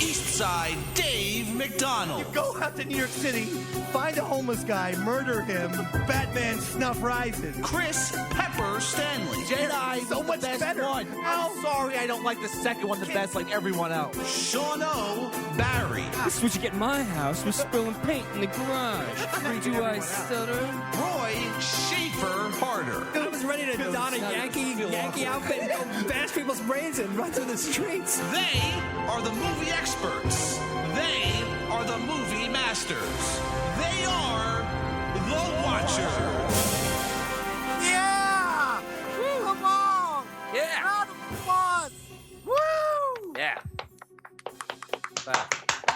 East Side Dave McDonald. Go out to New York City, find a homeless guy, murder him, Batman snuff rises. Chris Pepper Stanley. Jedi, so much best better. one. I'm sorry I don't like the second one the best like everyone else. Sean O. Barry. This is what you get in my house with spilling paint in the garage. Do I stutter? Roy Schaefer Harder. I was ready to don a Yankee outfit and go bash people's brains and run through the streets. They are the movie experts. They are the movie masters. They are the Watchers. Yeah! Woo. Come on! Yeah. Round of applause! Woo! Yeah. Clap,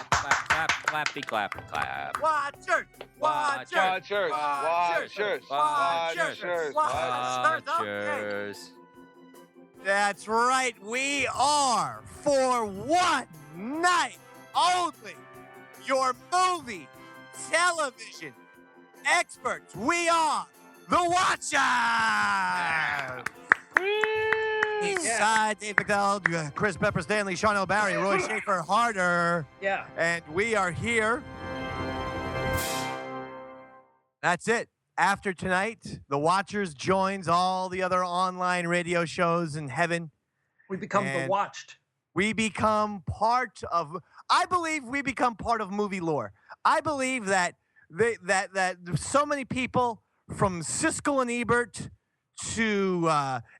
clap, clappy, clap, clap. Watchers! Watchers! Watchers. That's right, we are, for one night only, your movie, television experts. We are the Watchers! Eastside, Dave McDowell, Chris Pepper Stanley, Sean O'Barry, Roy Schaefer Harder. Yeah. And we are here. That's it. After tonight, the Watchers joins all the other online radio shows in heaven. We become the watched. We become part of, I believe we become part of movie lore. I believe that that so many people from Siskel and Ebert to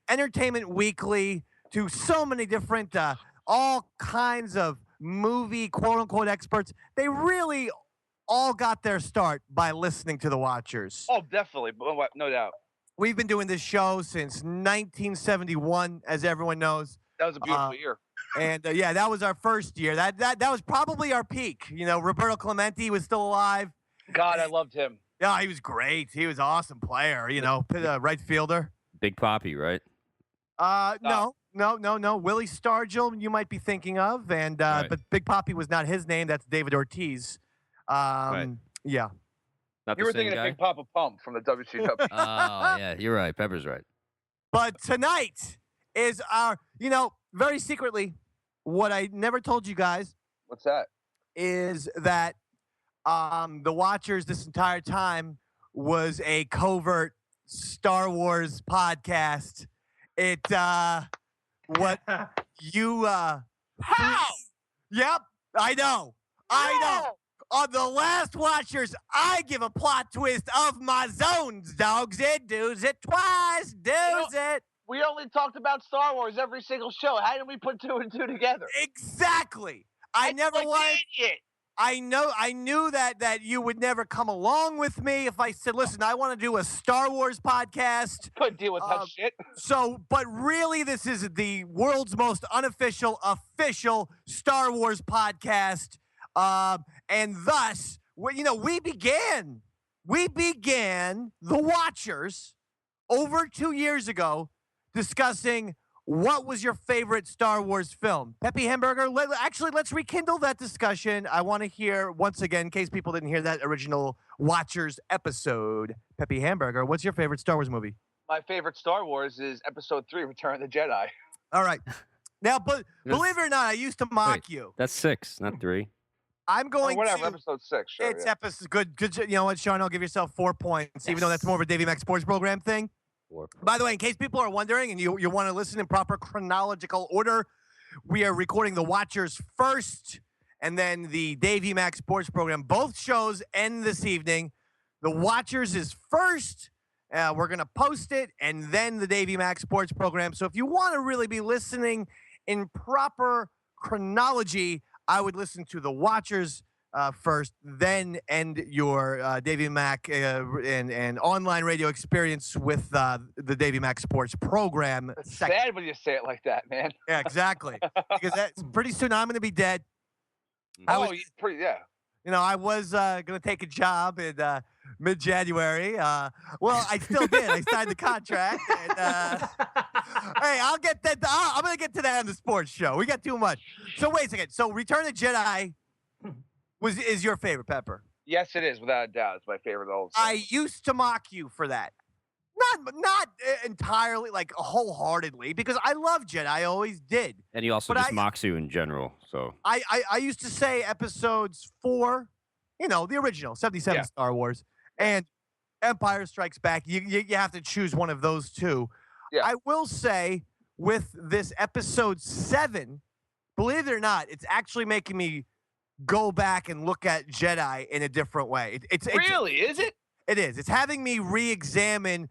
Entertainment Weekly to so many different, all kinds of movie quote-unquote experts, they really all got their start by listening to the Watchers. Oh, definitely. No doubt. We've been doing this show since 1971, as everyone knows. That was a beautiful year. And yeah, that was our first year. That was probably our peak. You know, Roberto Clemente was still alive. God, I loved him. Yeah, he was great. He was an awesome player. You know, right fielder. Big Poppy, right? No. Willie Stargell, you might be thinking of, and Right. but Big Poppy was not his name. That's David Ortiz. Right. Yeah. Not You the were same thinking guy? of Big Papa Pump from the WCW. Oh, yeah, you're right. Pepper's right. But tonight is our, very secretly, what I never told you guys What's that? is that the Watchers this entire time was a covert Star Wars podcast. It what you How? Yep, I know. On the last Watchers, I give a plot twist of my zones, dogs. It does it twice, does it. We only talked about Star Wars every single show. How did we put two and two together? Exactly. I never like wanted. an idiot. I knew that you would never come along with me if I said, listen, I want to do a Star Wars podcast. Couldn't deal with that shit. So, but really, this is the world's most official Star Wars podcast. And thus, we began the Watchers over 2 years ago discussing what was your favorite Star Wars film. Peppy Hamburger, let's rekindle that discussion. I want to hear, once again, in case people didn't hear that original Watchers episode. Peppy Hamburger, what's your favorite Star Wars movie? My favorite Star Wars is Episode 3, Return of the Jedi. All right. Now, but believe it or not, I used to mock you. That's 6, not 3. I'm going whatever, to. Episode 6. Sure, It's yeah. episode good. You know what, Sean? I'll give yourself 4 points, even though that's more of a Davey Mac Sports Program thing. 4. By the way, in case people are wondering and you want to listen in proper chronological order, we are recording the Watchers first and then the Davey Mac Sports Program. Both shows end this evening. The Watchers is first. We're going to post it, and then the Davey Mac Sports Program. So if you want to really be listening in proper chronology, I would listen to the Watchers first, then end your Davey Mac and online radio experience with the Davey Mac Sports Program. It's sad when you say it like that, man. Yeah, exactly. Because that's pretty soon I'm going to be dead. Yeah. I was going to take a job in mid-January. Well, I still did. I signed the contract. And, hey, I'll get that. I'm going to get to that on the sports show. We got too much. So wait a second. So Return of the Jedi is your favorite, Pepper? Yes, it is, without a doubt. It's my favorite of the whole show. I used to mock you for that. Not not entirely like wholeheartedly because I love Jedi. I always did. And he also But just mocks you in general. So I used to say episodes 4, the original 77 Star Wars, and Empire Strikes Back. You have to choose one of those two. Yeah. I will say with this episode 7, believe it or not, it's actually making me go back and look at Jedi in a different way. Is it? It is. It's having me re-examine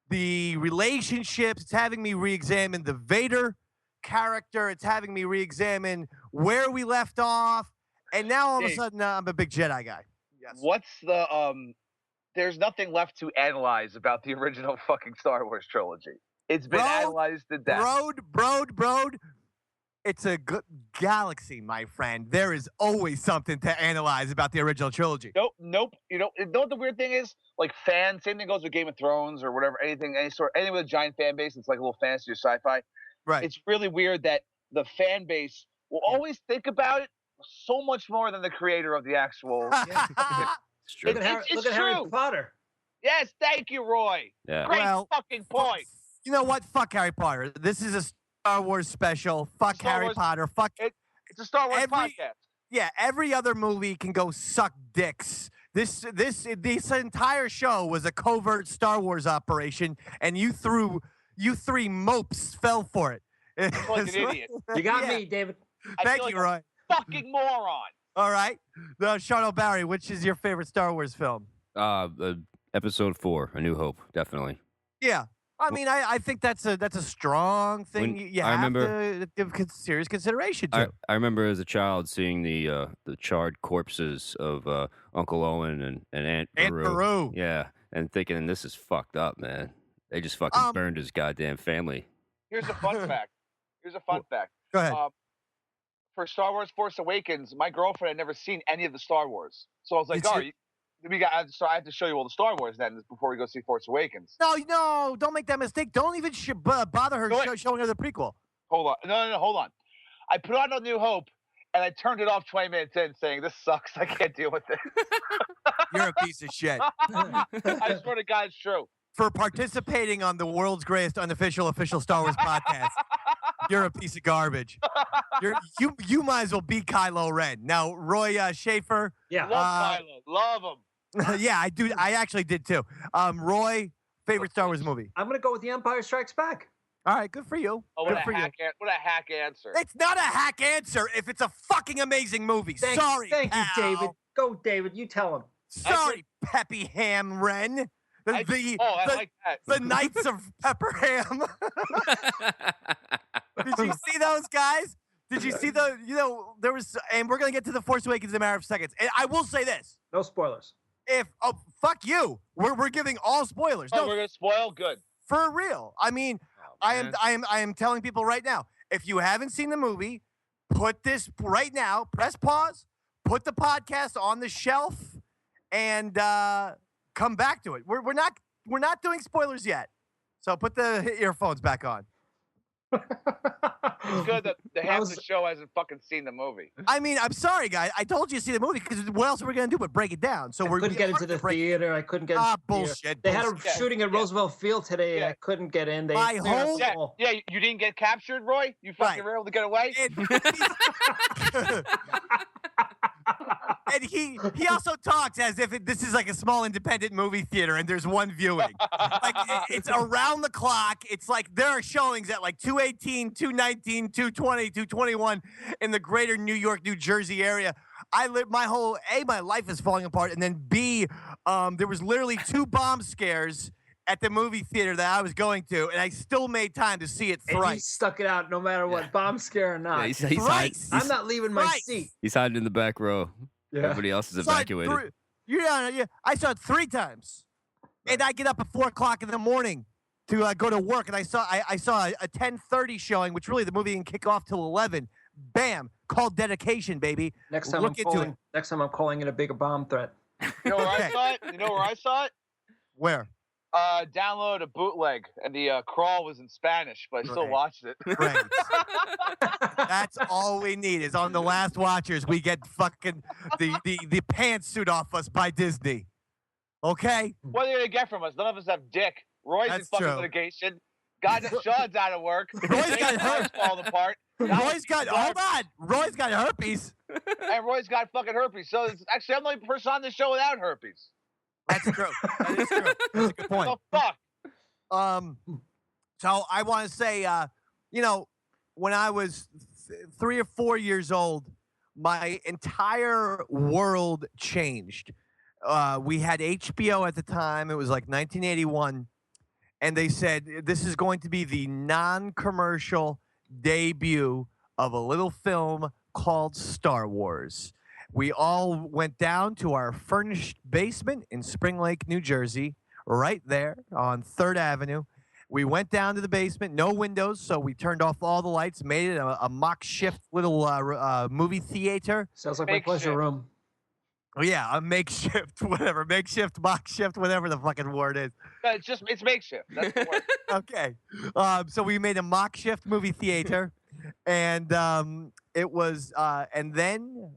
the relationships. It's having me re-examine the Vader character. It's having me re-examine where we left off. And now all of a sudden, I'm a big Jedi guy. Yes. What's the There's nothing left to analyze about the original fucking Star Wars trilogy. It's been analyzed to death. Broad. It's a good galaxy, my friend. There is always something to analyze about the original trilogy. Nope. You know what the weird thing is? Like fans, same thing goes with Game of Thrones or whatever. Anything with a giant fan base. It's like a little fantasy or sci-fi. Right. It's really weird that the fan base will always think about it so much more than the creator of the actual. it's true. Look Look at Harry Potter. Yes, thank you, Roy. Yeah. Great fucking point. You know what? Fuck Harry Potter. This is a Star Wars special. Fuck Harry Potter. Fuck It's a Star Wars podcast. Yeah, every other movie can go suck dicks. This entire show was a covert Star Wars operation, and you three mopes fell for it. Like an idiot. You got me, David. Thank you, Roy. Fucking moron. All right. Charlotte Barry, which is your favorite Star Wars film? Episode 4, A New Hope, definitely. Yeah. I mean, I think that's a strong thing. You have to give serious consideration to. I remember as a child seeing the charred corpses of Uncle Owen and Aunt Beru. Yeah, and thinking this is fucked up, man. They just fucking burned his goddamn family. Here's a fun fact. Go ahead. For Star Wars Force Awakens, my girlfriend had never seen any of the Star Wars. So I was like, I have to show you all the Star Wars then before we go see Force Awakens. No, don't make that mistake. Don't even bother her showing her the prequel. Hold on. No, hold on. I put on A New Hope, and I turned it off 20 minutes in saying, this sucks. I can't deal with it. You're a piece of shit. I swear to God, it's true. For participating on the world's greatest unofficial official Star Wars podcast, you're a piece of garbage. You might as well be Kylo Ren. Now, Roy Schaefer. Yeah. Love Kylo. Love him. Yeah, I do. I actually did too. Roy, favorite Star Wars movie? I'm going to go with The Empire Strikes Back. All right, good for you. Oh, what a hack answer. It's not a hack answer if it's a fucking amazing movie. Sorry, Thank you, pal. David. Go, David. You tell him. Sorry, Peppy Ham Ren. I like that. The Knights of Pepper Ham. Did you see those guys? Did you see there was, and we're going to get to The Force Awakens in a matter of seconds. And I will say this. No spoilers. Fuck you. We're giving all spoilers. Oh, No, we're going to spoil? Good. for real. I mean, I am telling people right now, if you haven't seen the movie, put this right now, press pause, put the podcast on the shelf, and come back to it. We're not doing spoilers yet. So put the earphones back on. It's good that the half of the show hasn't fucking seen the movie. I mean, I'm sorry, guys. I told you to see the movie because what else are we going to do but break it down? So I couldn't get into the theater. I couldn't get into the theater. Bullshit. They had a shooting at Roosevelt Field today. Yeah. I couldn't get in. They My cleared whole- us all. Yeah, you didn't get captured, Roy? You fucking were able to get away? And he also talks as if this is like a small independent movie theater and there's one viewing. Like it's around the clock. It's like there are showings at like 2:18, 2:19, 2:20, 2:21 in the greater New York, New Jersey area. I live my life is falling apart, and then B, there was literally 2 bomb scares at the movie theater that I was going to, and I still made time to see it And he thrice. stuck it out no matter what, bomb scare or not. Yeah, he's Thrice. I'm not leaving my Thrice. seat. He's hiding in the back row. Yeah. Everybody else is Saw it evacuated. I saw it 3 times, and I get up at 4 o'clock in the morning to go to work, and I saw a 10:30 showing, which really the movie didn't kick off till 11. Bam, called dedication, baby. Next time Look into it. Next time I'm calling it a bigger bomb threat. You know where I saw it? You know where I saw it? Where? Download a bootleg, and the crawl was in Spanish, but I still Right. watched it. Right. That's all we need is on The Last Watchers, we get fucking the pantsuit off us by Disney. Okay? What are they gonna get from us? None of us have dick. Roy's in That's fucking true. litigation. Sean's out of work. Roy's got Jake's falling apart. Roy's got Roy's got herpes. And Roy's got fucking herpes. So actually, I'm the only person on the show without herpes. That's true. That is true. That's a good point. So fuck. So I want to say, when I was 3 or 4 years old, my entire world changed. We had HBO at the time. It was like 1981. And they said, this is going to be the non-commercial debut of a little film called Star Wars. We all went down to our furnished basement in Spring Lake, New Jersey, right there on 3rd Avenue. We went down to the basement, no windows, so we turned off all the lights, made it a makeshift little movie theater. Sounds like my pleasure room. Oh, yeah, a makeshift, whatever, makeshift, mock-shift, whatever the fucking word is. It's makeshift. That's the word. Okay. So we made a makeshift movie theater, and it was, and then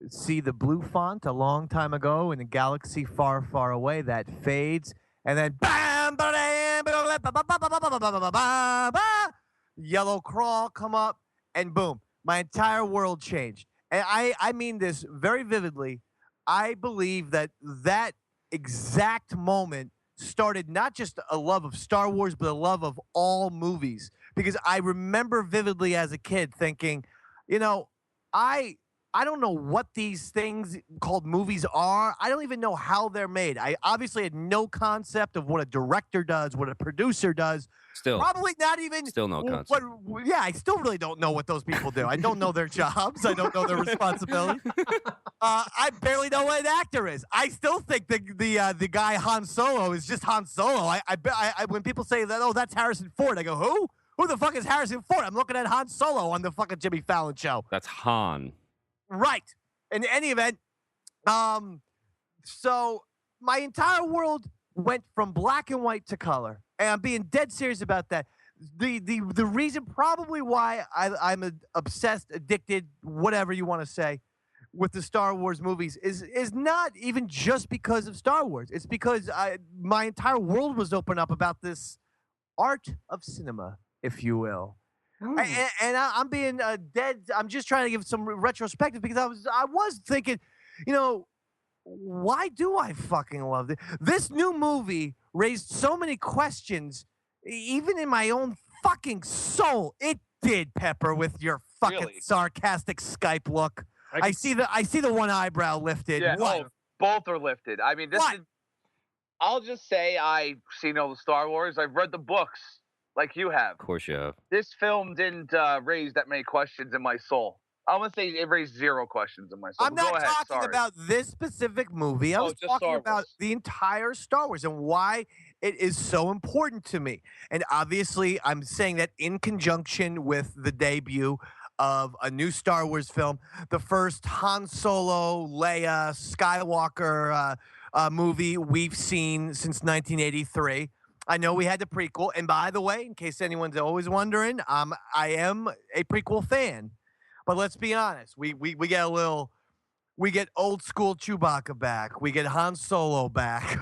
see the blue font a long time ago in a galaxy far, far away that fades, and then bam, yellow crawl come up, and boom, my entire world changed. And I mean this very vividly. I believe that exact moment started not just a love of Star Wars, but a love of all movies. Because I remember vividly as a kid thinking, I don't know what these things called movies are. I don't even know how they're made. I obviously had no concept of what a director does, what a producer does. Still. Probably not even. Still no concept. Yeah, I still really don't know what those people do. I don't know their jobs. I don't know their responsibilities. I barely know what an actor is. I still think the guy Han Solo is just Han Solo. I when people say that, oh, that's Harrison Ford, I go, who? Who the fuck is Harrison Ford? I'm looking at Han Solo on the fucking Jimmy Fallon show. That's Han. Right. In any event, so my entire world went from black and white to color. And I'm being dead serious about that. The reason probably why I'm obsessed, addicted, whatever you want to say, with the Star Wars movies is not even just because of Star Wars. It's because my entire world was opened up about this art of cinema, if you will. And I'm being dead. I'm just trying to give some retrospective because I was thinking, why do I fucking love this? This new movie raised so many questions, even in my own fucking soul. It did, Pepper, with your fucking sarcastic Skype look. I see the one eyebrow lifted. Yeah, What? Both are lifted. I mean, I'll just say I've seen all the Star Wars. I've read the books. Like you have. Of course you have. This film didn't raise that many questions in my soul. I want to say it raised 0 questions in my soul. I'm not talking about this specific movie. I was talking about the entire Star Wars and why it is so important to me. And obviously, I'm saying that in conjunction with the debut of a new Star Wars film, the first Han Solo, Leia, Skywalker movie we've seen since 1983. I know we had the prequel, and by the way, in case anyone's always wondering, I am a prequel fan. But let's be honest, we get old school Chewbacca back. We get Han Solo back.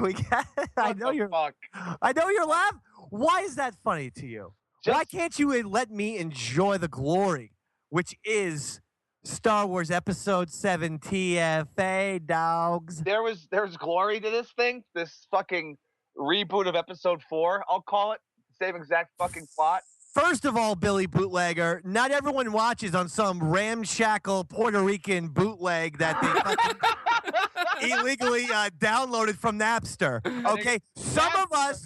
I know you're laughing. Why is that funny to you? Why can't you let me enjoy the glory, which is Star Wars Episode 7 TFA, dogs? There's glory to this thing. This fucking reboot of Episode 4, I'll call it. Same exact fucking plot. First of all, Billy Bootlegger, not everyone watches on some ramshackle Puerto Rican bootleg that they illegally downloaded from Napster. Okay, some of us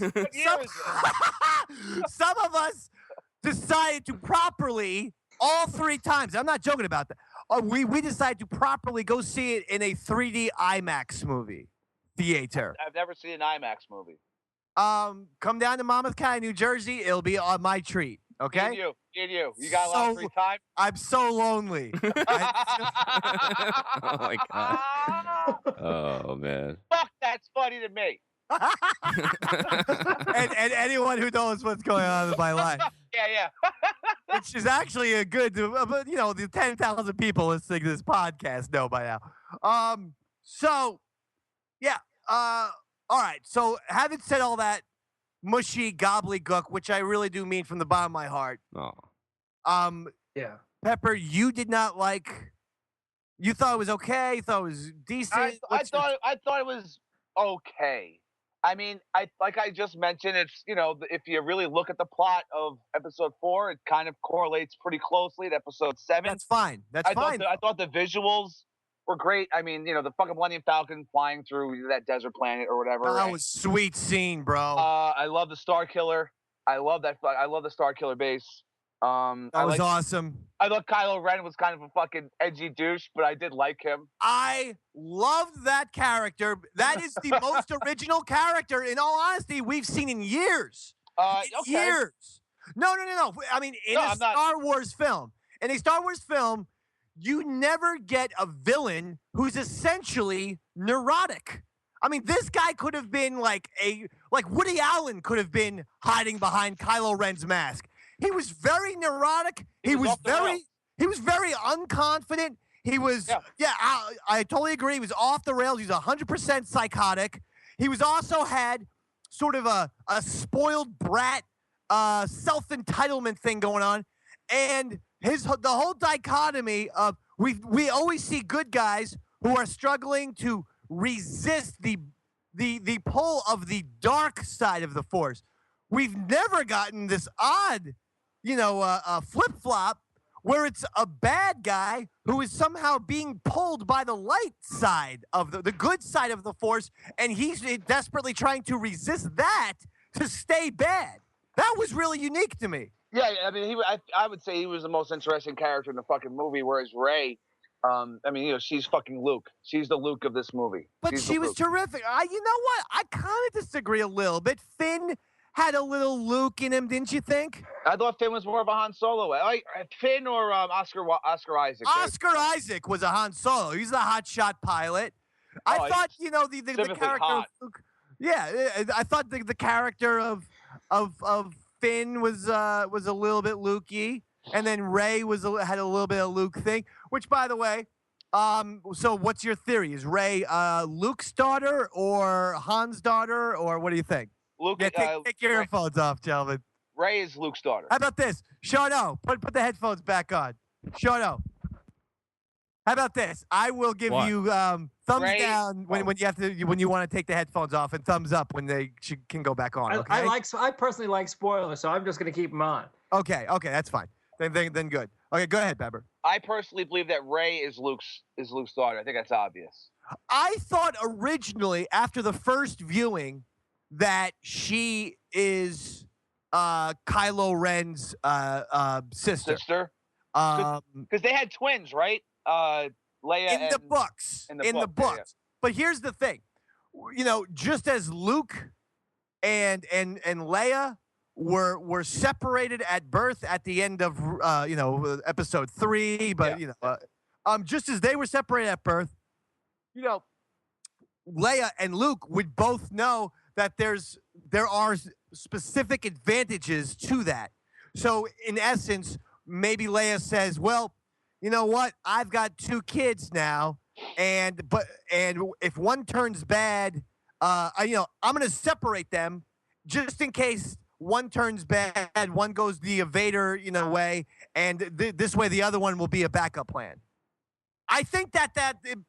decided to properly, all 3 times. I'm not joking about that. We decided to properly go see it in a 3D IMAX movie theater. I've never seen an IMAX movie. Come down to Monmouth County, New Jersey. It'll be on my treat. Okay. You got a lot of free time. I'm so lonely. Oh my god. Oh man. Fuck, that's funny to me. and anyone who knows what's going on in my life. Yeah. Which is actually a good, but the 10,000 people listening to this podcast know by now. So, yeah. All right. So, having said all that, mushy gobbledygook, which I really do mean from the bottom of my heart. Oh. Yeah. Pepper, you did not like. You thought it was okay. You thought it was decent. I thought it was okay. I mean, like I just mentioned, it's if you really look at the plot of episode 4, it kind of correlates pretty closely to episode 7. That's fine. That's fine. I thought the visuals were great. I mean, the fucking Millennium Falcon flying through that desert planet or whatever. That was sweet scene, bro. I love the Star Killer. I love that. I love the Star Killer base. That was awesome. I thought Kylo Ren was kind of a fucking edgy douche, but I did like him. I loved that character. That is the most original character, in all honesty, we've seen in years. Okay. Years. No. I mean, in a Star Wars film. In a Star Wars film, you never get a villain who's essentially neurotic. I mean, this guy could have been like Woody Allen could have been hiding behind Kylo Ren's mask. He was very neurotic. He was very unconfident. He was, I totally agree. He was off the rails. He was 100% psychotic. He was also had sort of a spoiled brat, self-entitlement thing going on. And the whole dichotomy of we always see good guys who are struggling to resist the pull of the dark side of the Force. We've never gotten this odd flip-flop where it's a bad guy who is somehow being pulled by the light side of the good side of the Force, and he's desperately trying to resist that to stay bad. That was really unique to me. Yeah, I mean, I would say he was the most interesting character in the fucking movie, whereas Rey, she's fucking Luke. She's the Luke of this movie. But she was terrific. You know what? I kind of disagree a little bit. Finn had a little Luke in him, didn't you think? I thought Finn was more of a Han Solo. Finn or Oscar Isaac. Oscar Isaac was a Han Solo. He's the hotshot pilot. I thought, the character of Luke. Yeah, I thought the character of Finn was a little bit Luke-y, and then Rey had a little bit of Luke thing. Which, by the way, so what's your theory? Is Rey Luke's daughter or Han's daughter, or what do you think? Luke, take your earphones off, gentlemen. Rey is Luke's daughter. How about this? Shono, put the headphones back on. Shono. How about this? I will give you thumbs down when you want to take the headphones off, and thumbs up when they can go back on. Okay? I personally like spoilers, so I'm just going to keep them on. Okay, that's fine. Then good. Okay, go ahead, Pepper. I personally believe that Rey is Luke's daughter. I think that's obvious. I thought originally after the first viewing that she is Kylo Ren's sister. Because they had twins, right? Leia in the books. Yeah. But here's the thing, just as Luke and Leia were separated at birth at the end of episode 3, but just as they were separated at birth, Leia and Luke would both know that there are specific advantages to that. So in essence, maybe Leia says, well, you know what? I've got 2 kids now, and if one turns bad, I'm going to separate them just in case one turns bad, one goes the Vader, way, and this way the other one will be a backup plan. I think that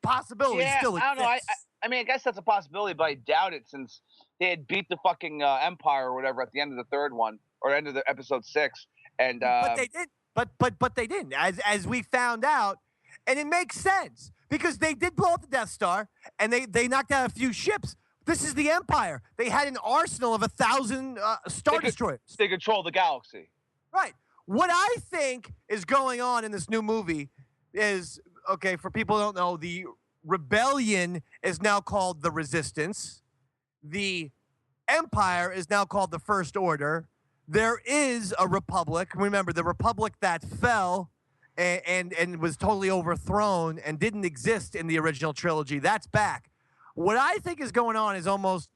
possibility still exists. I don't know. I guess that's a possibility, but I doubt it since they had beat the fucking Empire or whatever at the end of the 3rd one or end of the episode 6, and but they did. But they didn't, as we found out, and it makes sense because they did blow up the Death Star and they knocked out a few ships. This is the Empire. They had an arsenal of 1,000 Star Destroyers. They control the galaxy. Right. What I think is going on in this new movie is, okay, for people who don't know, the Rebellion is now called the Resistance. The Empire is now called the First Order. There is a republic. Remember, the republic that fell and was totally overthrown and didn't exist in the original trilogy. That's back. What I think is going on is almost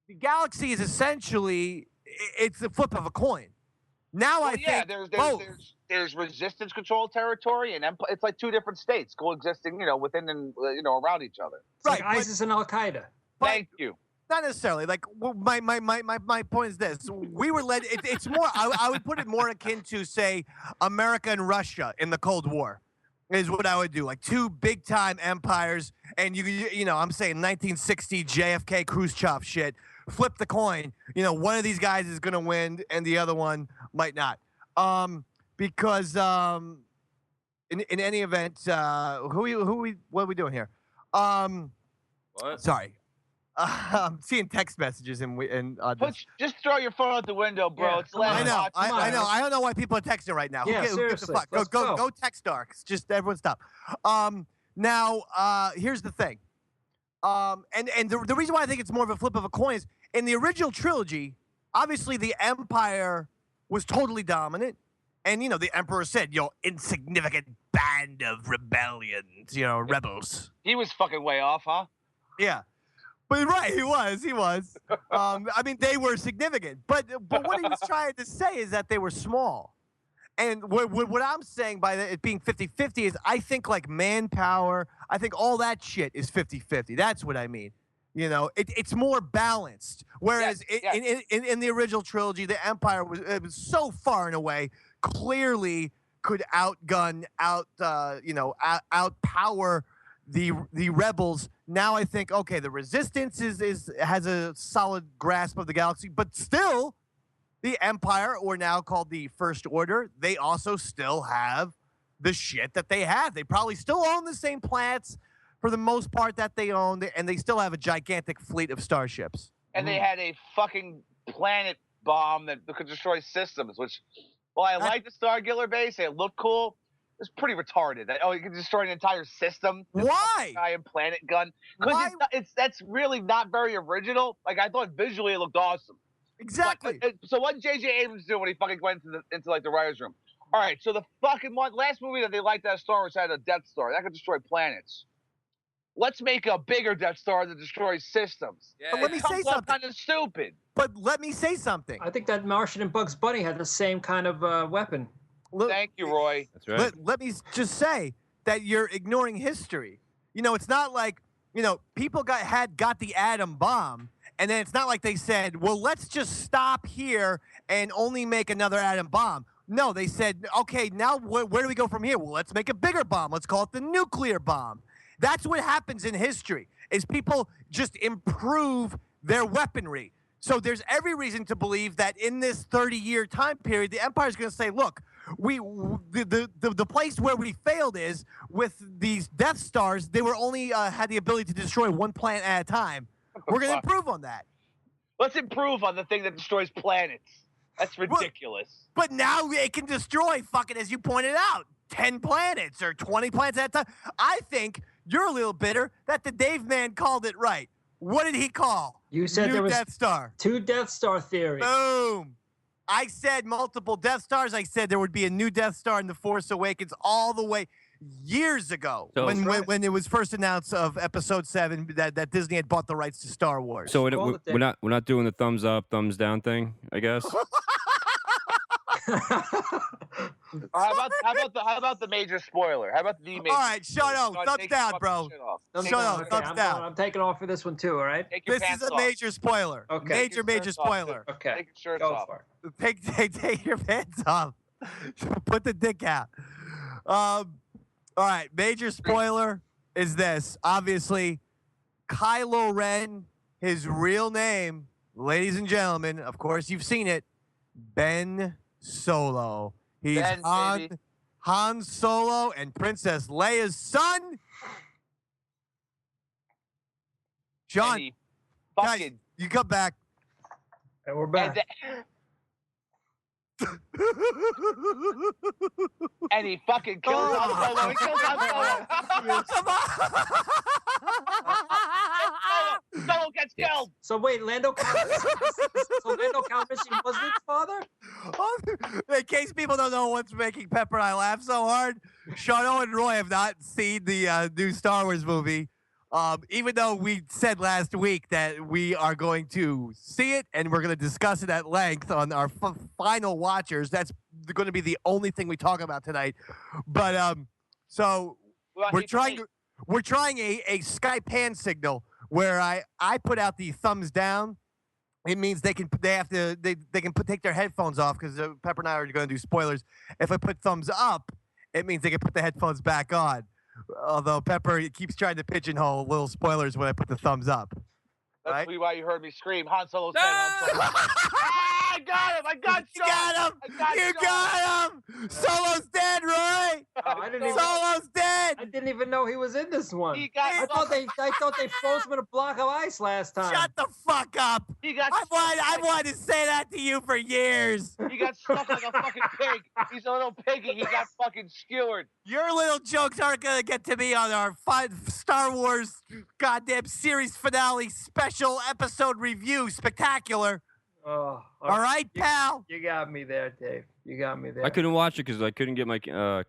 the galaxy is essentially it's the flip of a coin. Now I think there's resistance control territory and it's like 2 different states coexisting, within and around each other. It's like ISIS and Al Qaeda. Thank you. Not necessarily. Like my point is this: we were led. It's more. I would put it more akin to say America and Russia in the Cold War, is what I would do. Like two big time empires, and you know I'm saying 1960 JFK Khrushchev shit. Flip the coin. You know one of these guys is gonna win, and the other one might not. Because in any event, what are we doing here? What? Sorry. I'm seeing text messages and just throw your phone out the window, bro. Yeah, It's come on. I know. watch. I know. I don't know why people are texting right now. Yeah, Who gives a seriously. fuck? Let's go. Go text dark. Just everyone stop. Now, here's the thing. And the reason why I think it's more of a flip of a coin is in the original trilogy, obviously the Empire was totally dominant. And, you know, the Emperor said, insignificant band of rebellions, rebels. He was fucking way off, huh? Yeah. But right, he was. I mean, they were significant. But what he was trying to say is that they were small. And what I'm saying by it being 50-50 is I think like manpower, I think all that shit is 50-50. That's what I mean. You know, it's more balanced. Whereas in the original trilogy, the Empire was so far and away clearly could outpower the rebels. Now I think, okay, the resistance has a solid grasp of the galaxy, but still the Empire, or now called the First Order, they also still have the shit that they have. They probably still own the same planets for the most part that they own, and they still have a gigantic fleet of starships. And they had a fucking planet bomb that could destroy systems, which, while I like the Starkiller base, it looked cool. It's pretty retarded. You can destroy an entire system. Why? Giant planet gun. Because that's really not very original. Like, I thought visually it looked awesome. Exactly. So what J.J. Abrams did when he fucking went into like the writer's room? All right, so the fucking last movie that they liked that Star Wars had a Death Star. That could destroy planets. Let's make a bigger Death Star that destroys systems. But let me say something. Kind of stupid. But let me say something. I think that Martian and Bugs Bunny had the same kind of weapon. Thank you, Roy. That's right. Let me just say that you're ignoring history. You know, it's not like, people got the atom bomb, and then it's not like they said, well, let's just stop here and only make another atom bomb. No, they said, okay, now where do we go from here? Well, let's make a bigger bomb. Let's call it the nuclear bomb. That's what happens in history, is people just improve their weaponry. So there's every reason to believe that in this 30-year time period, the Empire's going to say, look, the place where we failed is with these Death Stars, they were only had the ability to destroy one planet at a time. We're going to improve on that. Let's improve on the thing that destroys planets. That's ridiculous. But now it can destroy, fucking, as you pointed out, 10 planets or 20 planets at a time. I think you're a little bitter that the Dave man called it right. What did he call? You said New there was Death Star. 2 Death Star theories. Boom. I said multiple Death Stars. I said there would be a new Death Star in The Force Awakens all the way years ago So- when it was first announced of Episode 7 that Disney had bought the rights to Star Wars. So Call it we're not doing the thumbs up, thumbs down thing, I guess. How about the major spoiler? How about the major? All right, shut up. spoiler? Thumbs Take down, your bro. fucking shit off. Shut up. Okay, Thumbs down. I'm taking off for this one too, all right? Take your This pants is a off. major spoiler. Okay. Major spoiler. Okay. Take your shirts Go off. for it. Take your pants off. Put the dick out. All right, major spoiler is this. Obviously, Kylo Ren, his real name, ladies and gentlemen, of course you've seen it, Ben Solo. He's Ben, baby. Han Solo and Princess Leia's son. John, And he guys, fucking you come back. And we're back. and he fucking kills Han Solo. He kills Han Solo. Solo gets killed. So wait, Lando Calrissian was Luke's father? In case people don't know what's making Pepper and I laugh so hard, Shadow and Roy have not seen the new Star Wars movie. Even though we said last week that we are going to see it and we're going to discuss it at length on our final watchers, that's going to be the only thing we talk about tonight. But so we're trying a Skype hand signal where I put out the thumbs down. It means they can take their headphones off because Pepper and I are going to do spoilers. If I put thumbs up, it means they can put the headphones back on. Although Pepper keeps trying to pigeonhole little spoilers when I put the thumbs up. That's Right? probably why you heard me scream. Han Solo's dead. Han Solo. I got him. I got You got him. You got him. Solo's dead, Roy. I didn't even. Solo's dead. I didn't even know he was in this one. He got I thought they froze him in a block of ice last time. Shut the fuck up. He got I wanted to say that to you for years. He got stuck like a fucking pig. He's a little piggy. He got fucking skewered. Your little jokes aren't going to get to me on our Star Wars goddamn series finale special episode review spectacular. Oh, All right, pal? You got me there, Dave. You got me there. I couldn't watch it because I couldn't get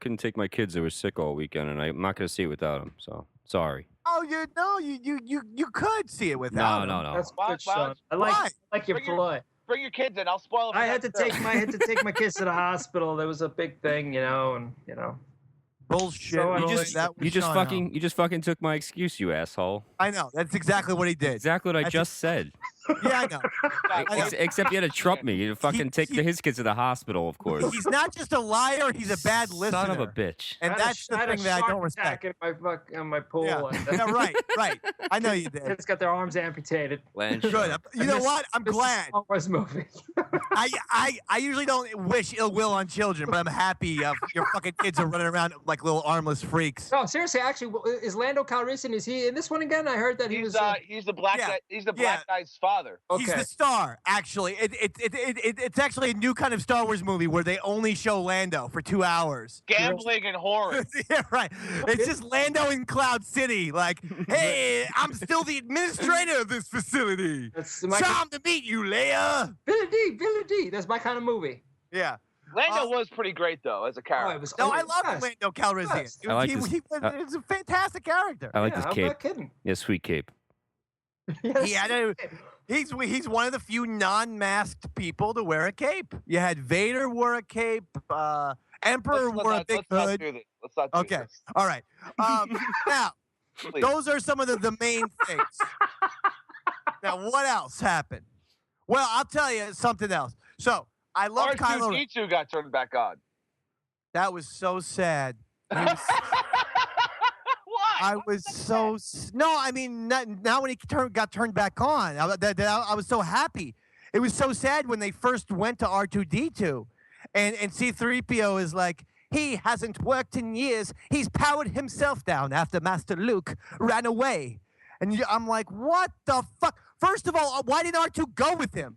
couldn't take my kids. They were sick all weekend, and I'm not going to see it without them. So sorry. Oh, you could see it without No, him. no, no. That's Why- good, why- Sean. I why? like your Bring your- ploy. Bring your kids in. I'll spoil it. I had to take my kids to the hospital. There was a big thing, and Bullshit. So You annoying. just you just fucking took my excuse, you asshole. I know. That's exactly what he did. Exactly what I That's just said. Yeah, I know. I know. Except you had to trump me. You fucking take his kids to the hospital, of course. He's not just a liar, he's a bad listener. Son of a bitch. And that's the thing that I don't respect. In my pool. Yeah. and Yeah, right. I know you did. Kids got their arms amputated. Land Good. You know what? I'm glad. Star Wars movie. I usually don't wish ill will on children, but I'm happy your fucking kids are running around like little armless freaks. No, seriously, actually, is Lando Calrissian? Is he in this one again? I heard that he was. He's the black Yeah. guy. He's the black guy's father. He's Okay. the star, actually. It's actually a new kind of Star Wars movie where they only show Lando for 2 hours. Gambling and whoring. Yeah, right. It's just Lando in Cloud City. Like, hey, I'm still the administrator of this facility. That's So my I'm to meet you, Leia. Billy D. That's my kind of movie. Yeah. Lando was pretty great though as a Oh, character. it was. No, oh, I yes. love Lando Calrissian. Yes. I like He his- was a fantastic character. I like Yeah, this I'm cape. not kidding. Yeah, sweet cape. Yes. He had he's one of the few non-masked people to wear a cape. You had Vader wore a cape. Emperor wore a big let's not hood. do this. Let's not do Okay, this. all right. Now, Please. those are some of the main things. Now, what else happened? Well, I'll tell you something else. So I love Kylo Ren. R2-D2 got turned back on. That was so sad. He was- Why? I was so no. I mean, now when he got turned back on, I was so happy. It was so sad when they first went to R2D2, and C3PO is like, he hasn't worked in years. He's powered himself down after Master Luke ran away, and I'm like, what the fuck? First of all, why didn't R2 go with him?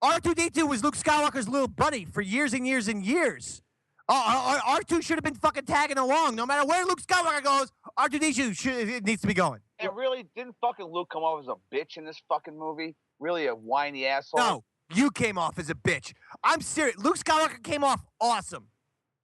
R2D2 was Luke Skywalker's little buddy for years and years and years. R2 should have been fucking tagging along. No matter where Luke Skywalker goes, R2D2 needs to be going. And really, didn't fucking Luke come off as a bitch in this fucking movie? Really a whiny asshole? No, you came off as a bitch. I'm serious. Luke Skywalker came off awesome.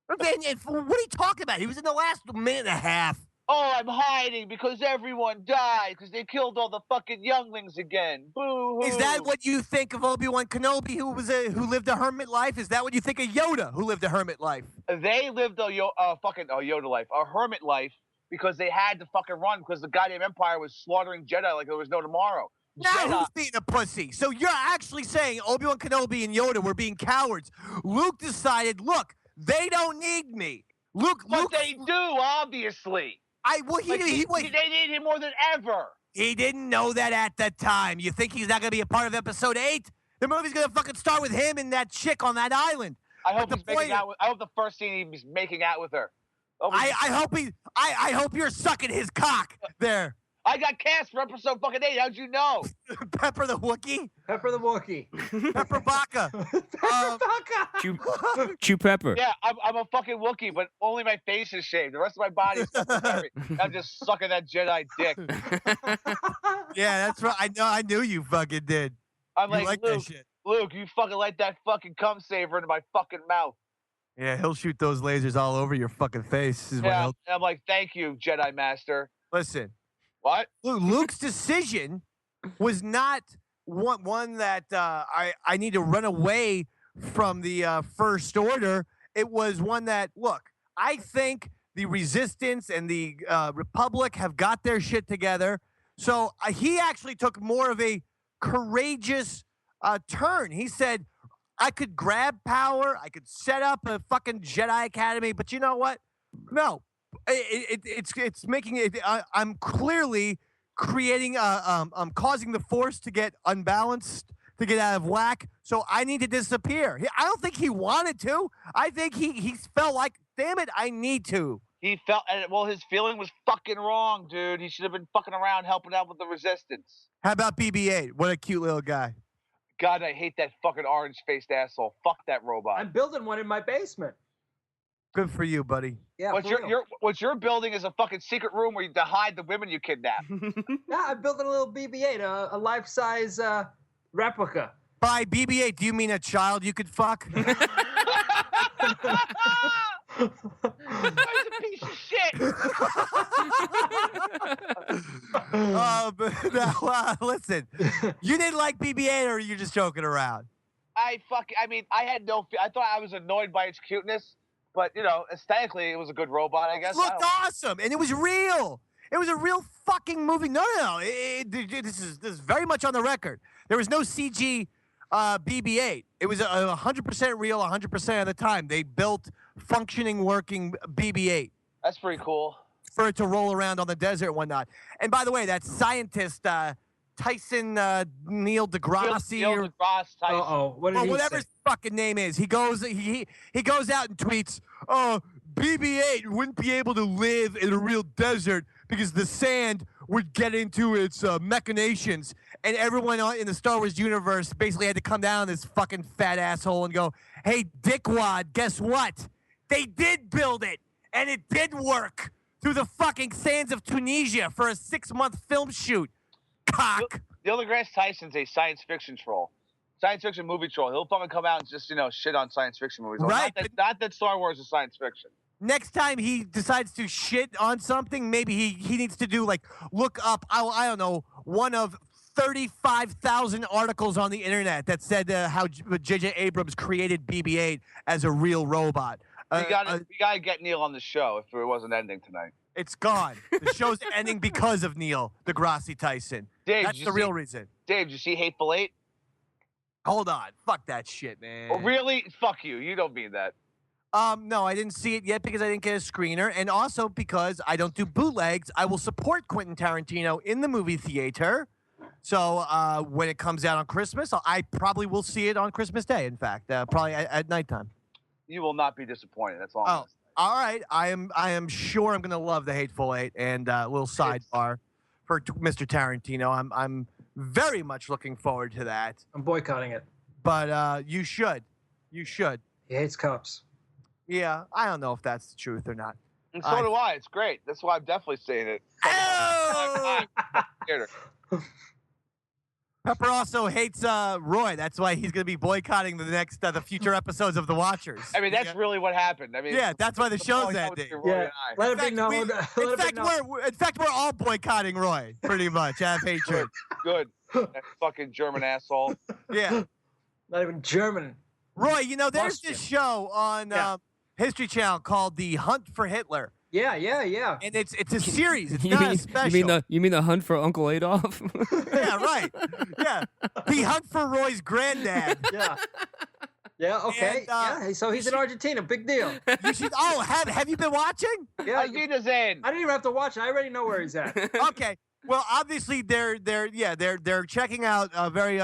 And what are you talking about? He was in the last minute and a half. Oh, I'm hiding because everyone died because they killed all the fucking younglings again. Boo-hoo. Is that what you think of Obi-Wan Kenobi, who lived a hermit life? Is that what you think of Yoda, who lived a hermit life? They lived a Yoda life, a hermit life, because they had to fucking run because the goddamn Empire was slaughtering Jedi like there was no tomorrow. Now Jedi. who's being a pussy? So you're actually saying Obi-Wan Kenobi and Yoda were being cowards. Luke decided, look, they don't need me. Luke, They do, obviously. They need him more than ever. He didn't know that at the time. You think he's not going to be a part of Episode 8? The movie's going to fucking start with him and that chick on that island. I hope the he's making point- out with. I hope the first scene he's making out with her. Oh, I hope you're sucking his cock there. I got cast for episode fucking 8. How'd you know? Pepper the Wookiee. Pepper the Wookiee. Pepper Baka. Chew pepper. Yeah, I'm a fucking Wookiee, but only my face is shaved. The rest of my body is fucking I'm just sucking that Jedi dick. Yeah, that's right. I knew you fucking did. I'm You like, that Luke, shit. Luke, you fucking light that fucking cum saver into my fucking mouth. Yeah, he'll shoot those lasers all over your fucking face. Is what Yeah, he'll- and I'm like, thank you, Jedi Master. Listen, What? Luke's decision was not one that I need to run away from the First Order. It was one that, look, I think the Resistance and the Republic have got their shit together. So he actually took more of a courageous turn. He said, I could grab power, I could set up a fucking Jedi Academy, but you know what? No, it's making it. I'm clearly creating. I'm causing the Force to get unbalanced, to get out of whack. So I need to disappear. I don't think he wanted to. I think he felt like, damn it, I need to. He felt, well, his feeling was fucking wrong, dude. He should have been fucking around helping out with the resistance. How about BB-8? What a cute little guy. God, I hate that fucking orange-faced asshole. Fuck that robot. I'm building one in my basement. Good for you, buddy. Yeah, What you're building is a fucking secret room where you to hide the women you kidnap. Yeah, I'm building a little BB-8, a life-size replica. By BB-8, do you mean a child you could fuck? He's a piece of shit. Now, listen, you didn't like BB-8, or you're just joking around? I mean, I had no. I thought I was annoyed by its cuteness, but you know, aesthetically, it was a good robot, I guess. It looked awesome, and it was real. It was a real fucking movie. No. This is very much on the record. There was no CG BB-8. It was 100% real, 100% of the time. They built functioning, working BB-8 That's pretty cool. for it to roll around on the desert and whatnot. And by the way, that scientist Tyson Neil deGrasse Neil deGrasse Tyson. Uh-oh, what did or he whatever say? his fucking name is. He goes out and tweets, "Oh, BB-8 wouldn't be able to live in a real desert because the sand would get into its machinations." And everyone in the Star Wars universe basically had to come down on this fucking fat asshole and go, "Hey, dickwad, guess what? They did build it, and it did work through the fucking sands of Tunisia for a 6-month film shoot. Cock." Neil deGrasse Tyson's a science fiction troll. Science fiction movie troll. He'll fucking come out and just, shit on science fiction movies. Right. Not that Star Wars is science fiction. Next time he decides to shit on something, maybe he needs to do look up, I don't know, one of 35,000 articles on the internet that said how J.J. Abrams created BB-8 as a real robot. We gotta get Neil on the show if it wasn't ending tonight. It's gone. The show's ending because of Neil deGrasse Tyson. Dave, That's the real reason. Dave, did you see Hateful Eight? Hold on. Fuck that shit, man. Oh, really? Fuck you. You don't mean that. No, I didn't see it yet because I didn't get a screener, and also because I don't do bootlegs. I will support Quentin Tarantino in the movie theater. So when it comes out on Christmas, I probably will see it on Christmas Day. In fact, probably at nighttime. You will not be disappointed. That's all. Oh, all right. I am sure I'm gonna love the Hateful Eight, and a little sidebar for Mr. Tarantino. I'm very much looking forward to that. I'm boycotting it. But you should. You should. He hates cops. Yeah, I don't know if that's the truth or not. And so do I. It's great. That's why I'm definitely saying it. Oh! Theater. Pepper also hates Roy. That's why he's going to be boycotting the future episodes of The Watchers. I mean, that's really what happened. I mean, yeah, that's why the show's ending. Yeah, let it be known. In fact, we're all boycotting Roy, pretty much. Have hatred. Good. That fucking German asshole. Yeah. Not even German. Roy, there's this show on History Channel called The Hunt for Hitler. Yeah. And it's a series. It's not a special. You mean the hunt for Uncle Adolf? Yeah, right. Yeah. The Hunt for Roy's granddad. Yeah. Yeah, okay. So he's in Argentina. Big deal. You should. Oh, have you been watching? Yeah. Argentina's in. I didn't even have to watch it. I already know where he's at. Okay. Well, obviously they're checking out very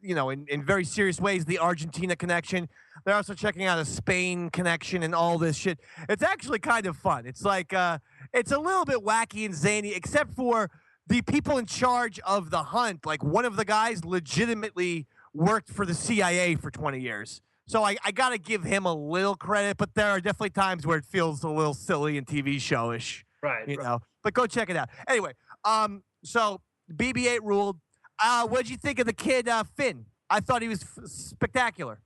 in very serious ways the Argentina connection. They're also checking out a Spain connection and all this shit. It's actually kind of fun. It's like it's a little bit wacky and zany, except for the people in charge of the hunt. Like one of the guys legitimately worked for the CIA for 20 years. So I got to give him a little credit, but there are definitely times where it feels a little silly and TV showish. Right. You know. But go check it out. Anyway, so BB-8 ruled. What'd you think of the kid Finn? I thought he was spectacular.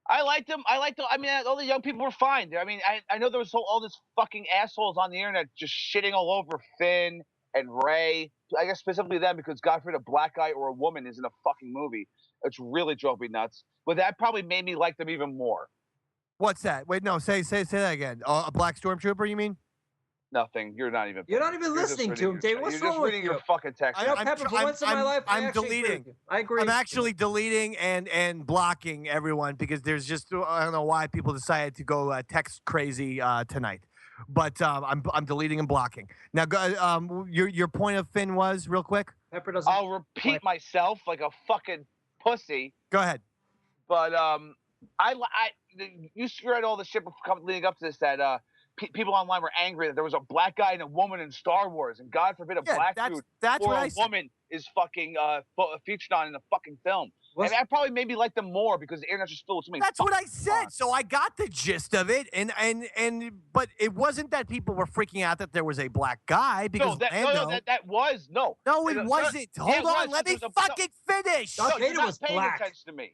I liked him. I mean, all the young people were fine. I mean, I know there was all this fucking assholes on the internet just shitting all over Finn and Ray. I guess specifically them because God forbid a black guy or a woman is in a fucking movie. It's really drove me nuts. But that probably made me like them even more. What's that? Wait, no, say that again. A black stormtrooper, you mean? Nothing. You're not even listening just to him, reading Dave. your- What's You're wrong just with reading you? your fucking text. I know, Pepper, for once in my life, I I'm actually agree deleting. with you. I agree. I'm actually deleting and blocking everyone because there's just I don't know why people decided to go text crazy tonight. But I'm deleting and blocking. Now, your point of Finn was real quick. Pepper doesn't. I'll repeat myself like a fucking pussy. Go ahead. But you read all the shit leading up to this that people online were angry that there was a black guy and a woman in Star Wars, and God forbid a black dude or a woman is fucking featured on in a fucking film. And that probably made me like them more because the internet's just filled with so many. That's what I said. So I got the gist of it, but it wasn't that people were freaking out that there was a black guy because that was. No, it wasn't. Hold on, let me fucking finish. Darth Vader was paying black. attention to me.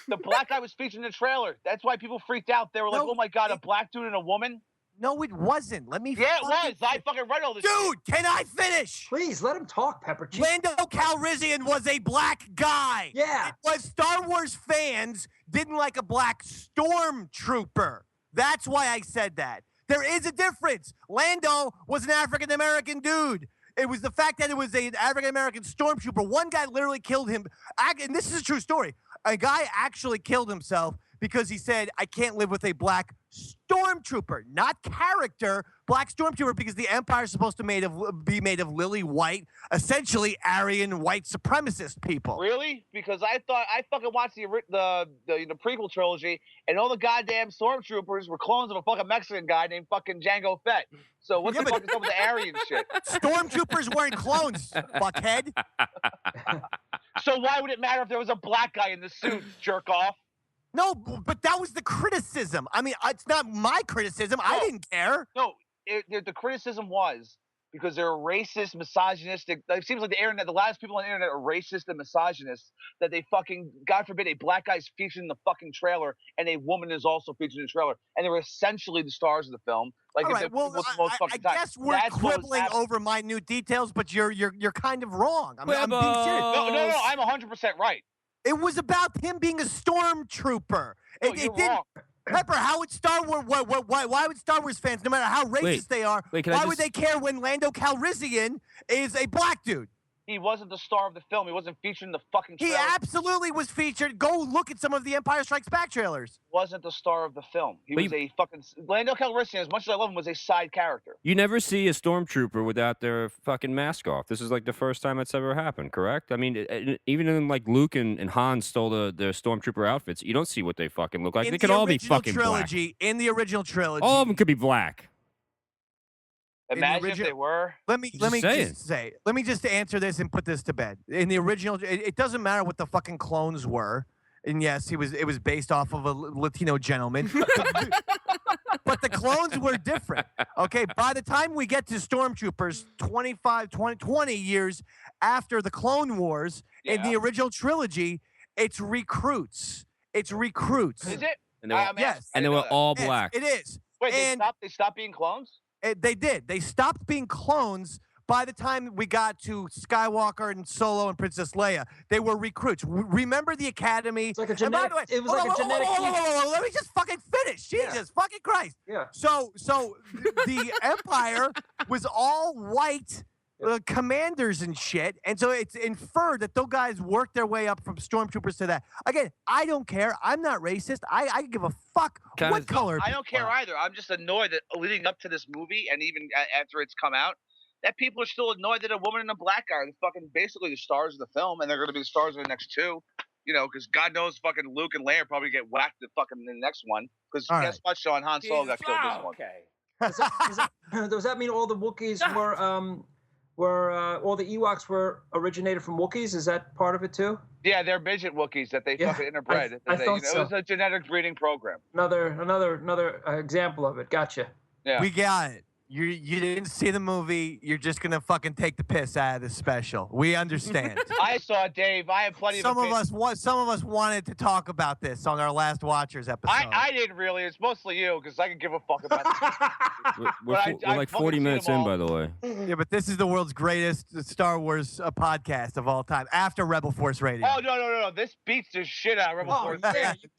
The black guy was featured in the trailer. That's why people freaked out. They were like, "Oh my god, a black dude and a woman." No, it wasn't. Let me. Yeah, it was. I fucking read all this. Dude, can I finish? Please let him talk, Pepper. Lando Calrissian was a black guy. Yeah. It was Star Wars fans didn't like a black stormtrooper. That's why I said that. There is a difference. Lando was an African American dude. It was the fact that it was an African American stormtrooper. One guy literally killed him. And this is a true story. A guy actually killed himself because he said, I can't live with a black stormtrooper, not character, black stormtrooper, because the Empire is supposed to be made of lily white, essentially Aryan white supremacist people. Really? Because I fucking watched the prequel trilogy, and all the goddamn stormtroopers were clones of a fucking Mexican guy named fucking Jango Fett. So what the fuck is up with the Aryan shit? Stormtroopers weren't clones, fuckhead. So why would it matter if there was a black guy in the suit, jerk off? No, but that was the criticism. I mean, it's not my criticism. I didn't care. No, the criticism was because they're racist, misogynistic. It seems like the last people on the internet are racist and misogynist. That they fucking, God forbid, a black guy's featured in the fucking trailer and a woman is also featured in the trailer, and they were essentially the stars of the film. Like, all right, well, I guess we're quibbling over minute details, but you're kind of wrong. I'm being serious. No, I'm 100% right. It was about him being a stormtrooper. No, you're wrong. Pepper, how would Star Wars? Why would Star Wars fans, no matter how racist they are, why would they care when Lando Calrissian is a black dude? He wasn't the star of the film. He wasn't featured in the fucking trailer. He absolutely was featured. Go look at some of the Empire Strikes Back trailers. Wasn't the star of the film. He was a fucking Lando Calrissian. As much as I love him, was a side character. You never see a stormtrooper without their fucking mask off. This is like the first time it's ever happened, correct? I mean, even in like Luke and Han stole their stormtrooper outfits, you don't see what they fucking look like. They could all be fucking black. In the original trilogy, all of them could be black. Imagine if they were. Let me just answer this and put this to bed. In the original, it doesn't matter what the fucking clones were. And yes, it was based off of a Latino gentleman. But the clones were different. Okay, by the time we get to Stormtroopers 20 years after the Clone Wars, in the original trilogy, it's recruits. It's recruits. Is it? And they were, yes. And they were all black. Yes, it is. Wait, they stopped being clones? They did. They stopped being clones by the time we got to Skywalker and Solo and Princess Leia. They were recruits. Remember the Academy? It's like a genetic. It was like a genetic. Let me just fucking finish. Jesus fucking Christ. Yeah. So the Empire was all white commanders and shit, and so it's inferred that those guys worked their way up from stormtroopers to that. Again, I don't care. I'm not racist. I give a fuck what color. I don't care either. I'm just annoyed that leading up to this movie and even after it's come out, that people are still annoyed that a woman and a black guy are fucking basically the stars of the film, and they're going to be the stars of the next two. You know, because God knows fucking Luke and Leia probably get whacked in the next one. Because guess what, Sean? Han Solo got killed this one. Does that mean all the Wookiees were all the Ewoks were originated from Wookiees? Is that part of it too? Yeah, they're midget Wookiees that they fucking interbred. I thought so. It was a genetic breeding program. Another example of it. Gotcha. Yeah. We got it. You didn't see the movie. You're just gonna fucking take the piss out of this special. We understand. I saw it, Dave. I have plenty Some of us wanted to talk about this on our last Watchers episode. I didn't really. It's mostly you because I can give a fuck about this. We're like 40 minutes in, by the way. Yeah, but this is the world's greatest Star Wars podcast of all time, after Rebel Force Radio. Oh no! This beats the shit out of Rebel Force.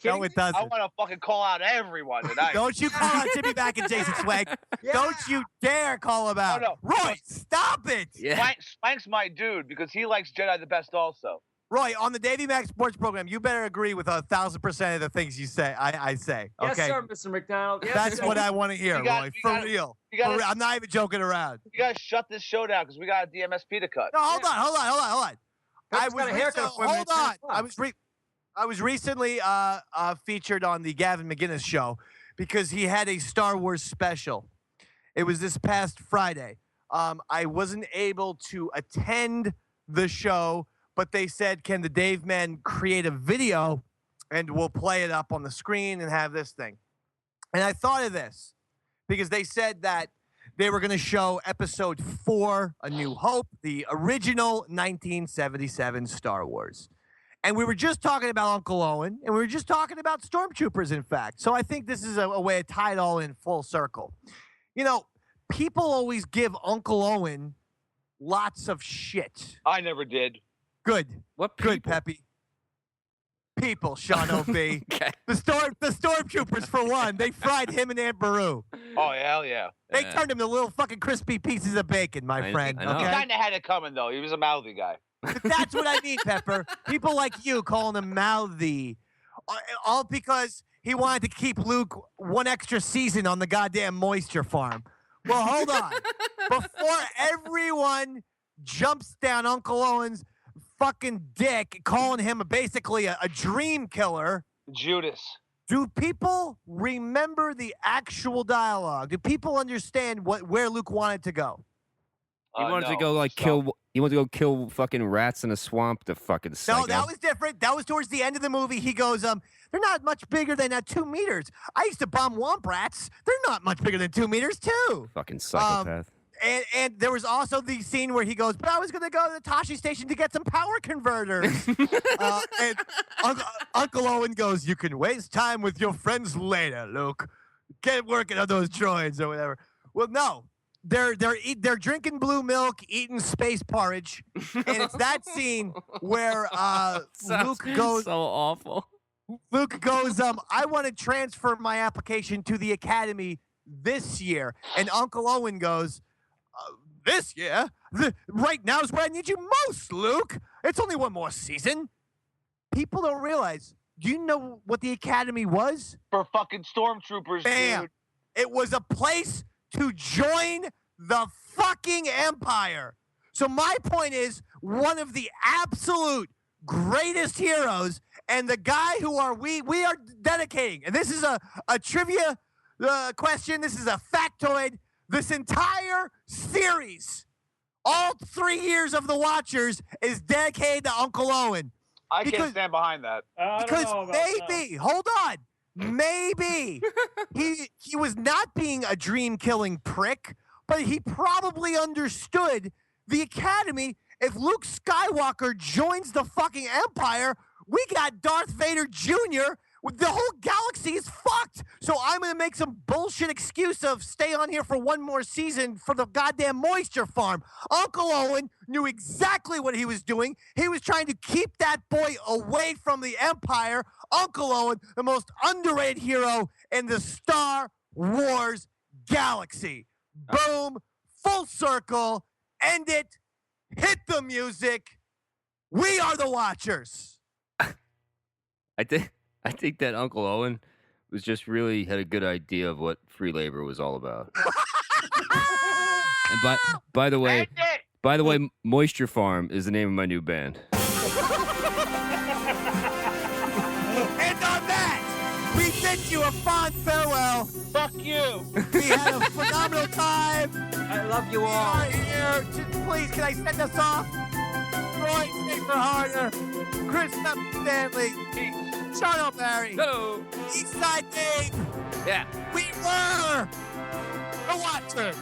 No, it doesn't. I want to fucking call out everyone tonight. Don't you call out Jimmy Back and Jason Swag. Don't you you dare call him out. no. Roy, stop it. Yeah. Spank's my dude because he likes Jedi the best also. Roy, on the Davey Max Sports Program, you better agree with 1,000% of the things you say. I say. Okay. Yes, sir, Mr. McDonald. Yes, That's sir. what I want to hear, Roy. For real. I'm not even joking around. You guys shut this show down because we got a DMSP to cut. No, hold on. Pep's got a haircut appointment Hold at on. 10 o'clock. I was recently featured on the Gavin McGinnis show because he had a Star Wars special. It was this past Friday. I wasn't able to attend the show, but they said, can the Dave Man create a video and we'll play it up on the screen and have this thing. And I thought of this because they said that they were going to show episode 4, A New Hope, the original 1977 Star Wars. And we were just talking about Uncle Owen, and we were just talking about stormtroopers, in fact. So I think this is a way to tie it all in full circle. You know, people always give Uncle Owen lots of shit. I never did. Good. What Good, people? Peppy. People, Sean O.B. Okay. The stormtroopers, for one, they fried him and Aunt Beru. Oh, hell yeah. They turned him to little fucking crispy pieces of bacon, my friend. I know. He Okay? kind of had it coming, though. He was a mouthy guy. But that's what I mean, Pepper. People like you calling him mouthy. All because he wanted to keep Luke one extra season on the goddamn moisture farm. Well, hold on. Before everyone jumps down Uncle Owen's fucking dick, calling him basically a dream killer, Judas. do people remember the actual dialogue? Do people understand where Luke wanted to go? He wanted to No. go like So- kill. He wanted to go kill fucking rats in a swamp. To fucking psycho. No, that was different. That was towards the end of the movie. He goes, they're not much bigger than 2 meters. I used to bomb womp rats. They're not much bigger than 2 meters, too. fucking psychopath. And there was also the scene where he goes, but I was going to go to the Tashi station to get some power converters. And Uncle Owen goes, you can waste time with your friends later, Luke. Get working on those droids or whatever. Well, no. They're drinking blue milk, eating space porridge, and it's that scene where Luke goes. So awful. Luke goes, I want to transfer my application to the academy this year, and Uncle Owen goes, this year? Right now is where I need you most, Luke. It's only one more season. People don't realize. Do you know what the academy was? For fucking stormtroopers, Bam. dude. It was a place to join the fucking Empire. So my point is, one of the absolute greatest heroes and the guy who we are dedicating, and this is a trivia question, this is a factoid, this entire series, all 3 years of The Watchers is dedicated to Uncle Owen. I Because- can't stand behind that. Because maybe, hold on, maybe he was not being a dream-killing prick, but he probably understood the Academy. If Luke Skywalker joins the fucking Empire, we got Darth Vader Jr. The whole galaxy is fucked. So I'm going to make some bullshit excuse of stay on here for one more season for the goddamn moisture farm. Uncle Owen knew exactly what he was doing. He was trying to keep that boy away from the Empire. Uncle Owen, the most underrated hero in the Star Wars galaxy. Boom, full circle, end it, hit the music. We are the Watchers. I think that Uncle Owen was just really had a good idea of what free labor was all about. And by the way, Moisture Farm is the name of my new band. And on that, we bid you a fond farewell. Fuck you. We had a phenomenal time. I love you We all. are here. Please, can I send us off? Roy Safer Harder, Chris Stanley, Sean O'Barry, Hello. Eastside Dave. Yeah. We were the Watchers.